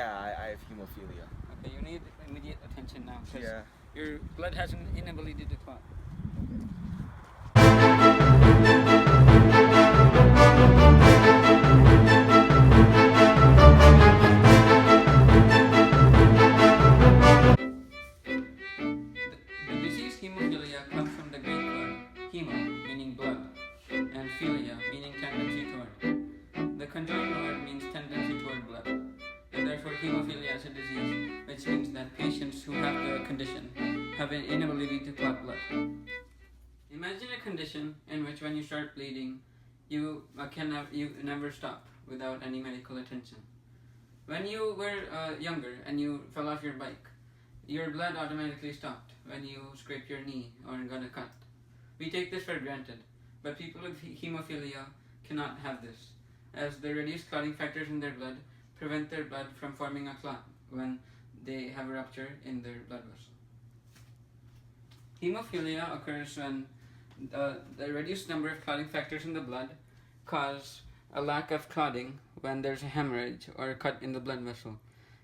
Yeah, I have hemophilia. Okay, you need immediate attention now because Yeah. your blood has an inability to clot. The disease hemophilia comes from the Greek word hemo, meaning blood, and philia, meaning tendency toward. The conjoined word means tendency toward blood, and therefore hemophilia is a disease, which means that patients who have the condition have an inability to clot blood. Imagine a condition in which when you start bleeding, you never stop without any medical attention. When you were younger and you fell off your bike, your blood automatically stopped when you scraped your knee or got a cut. We take this for granted, but people with hemophilia cannot have this, as the reduced clotting factors in their blood prevent their blood from forming a clot when they have a rupture in their blood vessel. Hemophilia occurs when the reduced number of clotting factors in the blood cause a lack of clotting when there's a hemorrhage or a cut in the blood vessel.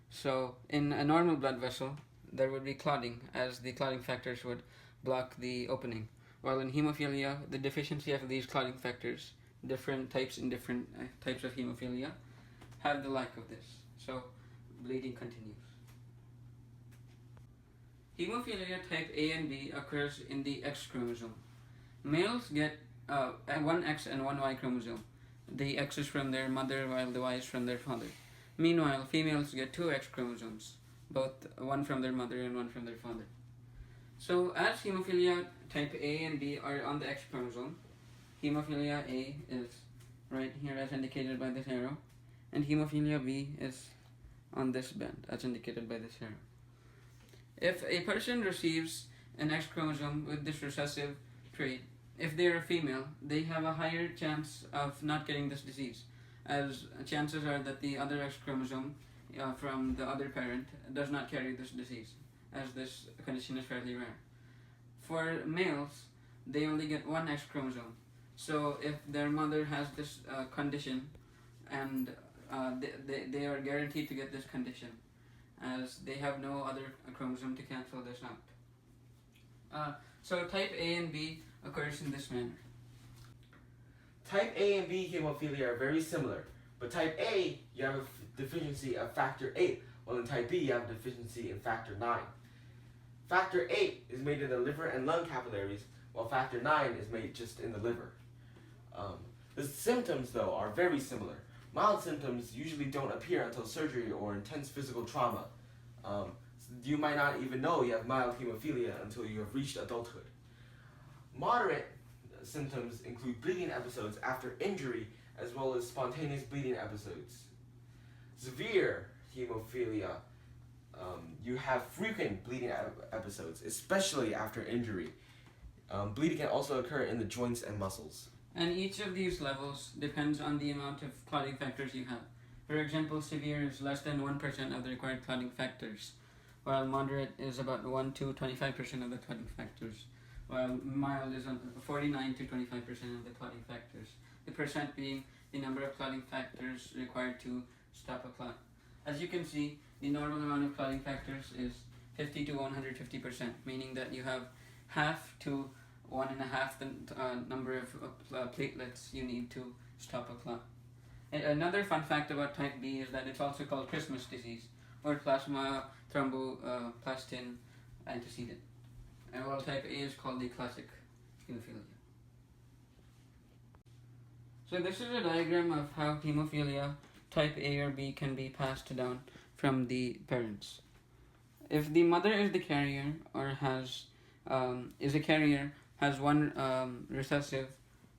So in a normal blood vessel, there would be clotting, as the clotting factors would block the opening. While in hemophilia, the deficiency of these clotting factors, different types in different types of hemophilia, have the lack of this. So bleeding continues. Hemophilia type A and B occurs in the X chromosome. Males get one X and one Y chromosome. The X is from their mother while the Y is from their father. Meanwhile, females get two X chromosomes, both one from their mother and one from their father. So as hemophilia type A and B are on the X chromosome, hemophilia A is right here as indicated by this arrow, and hemophilia B is on this band as indicated by this arrow. If a person receives an X chromosome with this recessive trait, if they are a female, they have a higher chance of not getting this disease, as chances are that the other X chromosome from the other parent does not carry this disease, as this condition is fairly rare. For males, they only get one X chromosome. So if their mother has this condition, and they are guaranteed to get this condition, as they have no other chromosome to cancel this out. So type A and B occurs in this manner. Type A and B hemophilia are very similar, but type A, you have a deficiency of factor 8, while in type B, you have a deficiency in factor 9. Factor 8 is made in the liver and lung capillaries, while factor 9 is made just in the liver. The symptoms, though, are very similar. Mild symptoms usually don't appear until surgery or intense physical trauma. You might not even know you have mild hemophilia until you have reached adulthood. Moderate symptoms include bleeding episodes after injury, as well as spontaneous bleeding episodes. Severe hemophilia, you have frequent bleeding episodes, especially after injury. Bleeding can also occur in the joints and muscles. And each of these levels depends on the amount of clotting factors you have. For example, severe is less than 1% of the required clotting factors, while moderate is about 1 to 25% of the clotting factors, while mild is 49 to 25% of the clotting factors, the percent being the number of clotting factors required to stop a clot. As you can see, the normal amount of clotting factors is 50 to 150%, meaning that you have half to 1.5 the number of platelets you need to stop a clot. And another fun fact about type B is that it's also called Christmas disease, or plasma thromboplastin antecedent. And while type A is called the classic hemophilia. So this is a diagram of how hemophilia type A or B can be passed down from the parents. If the mother is the carrier or has one recessive,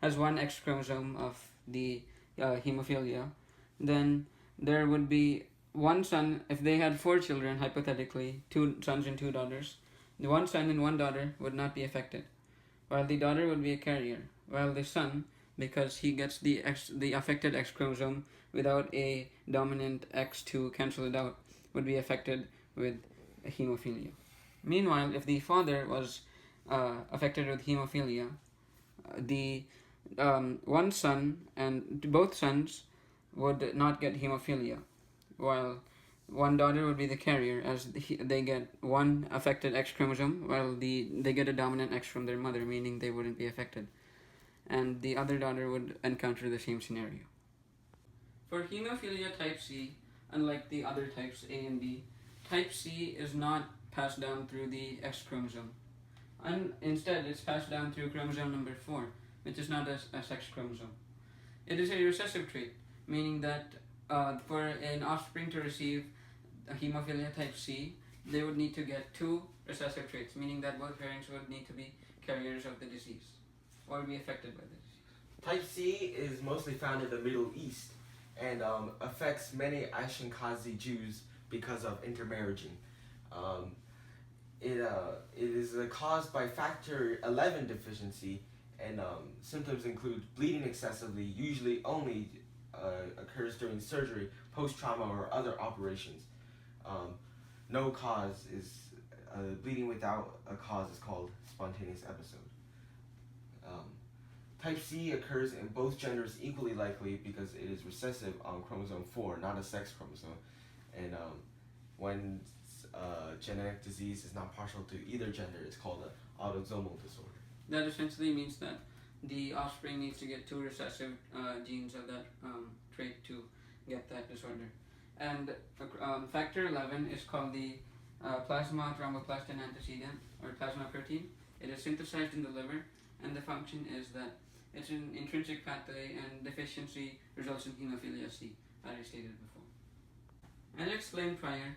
has one X chromosome of the hemophilia, then there would be one son. If they had 4 children, hypothetically, 2 sons and 2 daughters, the one son and one daughter would not be affected, while the daughter would be a carrier, while the son, because he gets the affected X chromosome without a dominant X to cancel it out, would be affected with hemophilia. Meanwhile, if the father was affected with hemophilia, the one son and both sons would not get hemophilia, while one daughter would be the carrier, as they get one affected X chromosome, while they get a dominant X from their mother, meaning they wouldn't be affected. And the other daughter would encounter the same scenario. For hemophilia type C, unlike the other types A and B, type C is not passed down through the X chromosome. And instead, it's passed down through chromosome number 4, which is not a sex chromosome. It is a recessive trait, meaning that for an offspring to receive a hemophilia type C, they would need to get 2 recessive traits, meaning that both parents would need to be carriers of the disease or be affected by the disease. Type C is mostly found in the Middle East and affects many Ashkenazi Jews because of intermarrying. It is caused by factor 11 deficiency, and symptoms include bleeding excessively, usually only occurs during surgery, post-trauma, or other operations. No cause is bleeding without a cause is called spontaneous episode. Type C occurs in both genders equally likely because it is recessive on chromosome 4, not a sex chromosome. And when genetic disease is not partial to either gender, it's called an autosomal disorder. That essentially means that the offspring needs to get 2 recessive genes of that trait to get that disorder. And factor 11 is called the plasma thromboplastin antecedent, or plasma protein. It is synthesized in the liver, and the function is that it's an intrinsic pathway, and deficiency results in hemophilia C, as I stated before. As explained prior,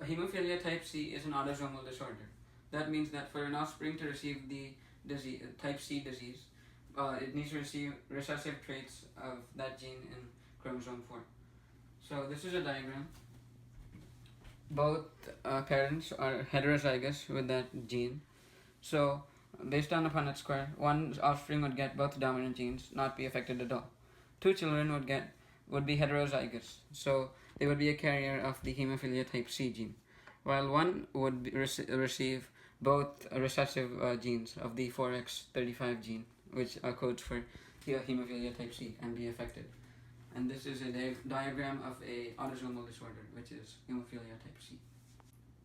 hemophilia type C is an autosomal disorder. That means that for an offspring to receive the disease, type C disease, it needs to receive recessive traits of that gene in chromosome 4. So this is a diagram. Both parents are heterozygous with that gene. So based on the Punnett square, one offspring would get both dominant genes, not be affected at all. 2 children would be heterozygous, so they would be a carrier of the hemophilia type C gene, while one would receive both recessive genes of the 4x35 gene, which codes for hemophilia type C, and be affected. And this is a diagram of a autosomal disorder, which is hemophilia type C.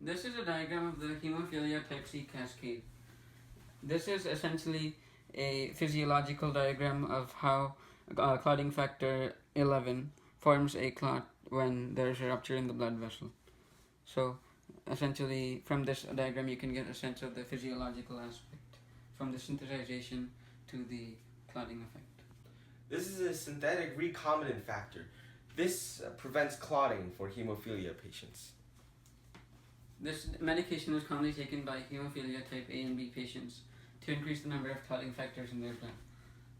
This is a diagram of the hemophilia type C cascade. This is essentially a physiological diagram of how clotting factor 11 forms a clot when there's a rupture in the blood vessel. So essentially from this diagram you can get a sense of the physiological aspect, from the synthesization to the clotting effect. This is a synthetic recombinant factor. This prevents clotting for hemophilia patients. This medication is commonly taken by hemophilia type A and B patients to increase the number of clotting factors in their blood,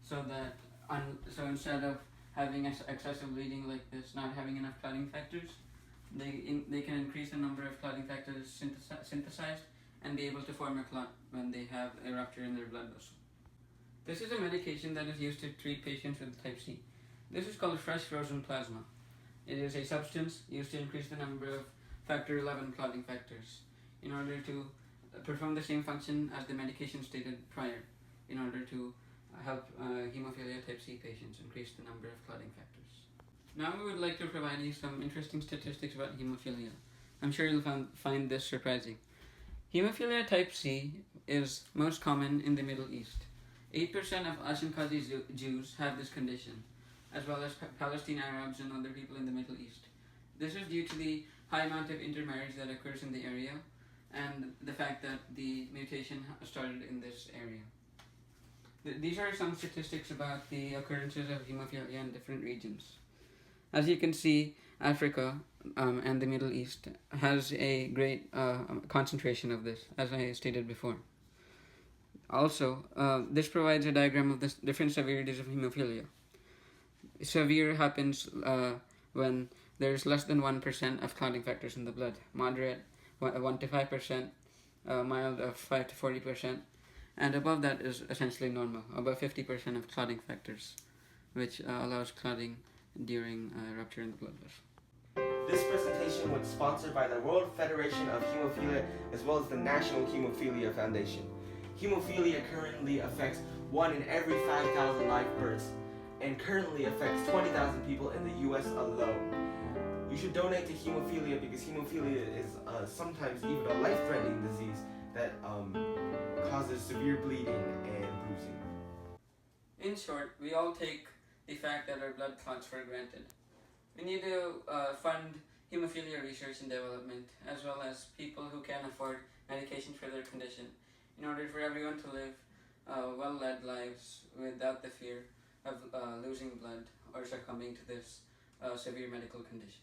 so instead of having excessive bleeding like this, not having enough clotting factors, they can increase the number of clotting factors synthesized and be able to form a clot when they have a rupture in their blood vessel. This is a medication that is used to treat patients with type C. This is called fresh frozen plasma. It is a substance used to increase the number of factor 11 clotting factors in order to perform the same function as the medication stated prior, in order to help hemophilia type C patients increase the number of clotting factors. Now we would like to provide you some interesting statistics about hemophilia. I'm sure you'll find this surprising. Hemophilia type C is most common in the Middle East. 8% of Ashkenazi Jews have this condition, as well as Palestinian Arabs and other people in the Middle East. This is due to the high amount of intermarriage that occurs in the area, and the fact that the mutation started in this area. These are some statistics about the occurrences of hemophilia in different regions. As you can see, Africa and the Middle East has a great concentration of this, as I stated before. Also, this provides a diagram of the different severities of hemophilia. Severe happens when there's less than 1% of clotting factors in the blood. Moderate, 1 to 5%, mild of 5 to 40%, and above that is essentially normal, above 50% of clotting factors, which allows clotting during rupture in the blood vessel. This presentation was sponsored by the World Federation of Hemophilia as well as the National Hemophilia Foundation. Hemophilia currently affects 1 in every 5,000 live births and currently affects 20,000 people in the US alone. You should donate to hemophilia because hemophilia is sometimes even a life-threatening disease that causes severe bleeding and bruising. In short, we all take the fact that our blood clots for granted. We need to fund hemophilia research and development, as well as people who can afford medication for their condition, in order for everyone to live well-led lives without the fear of losing blood or succumbing to this severe medical condition.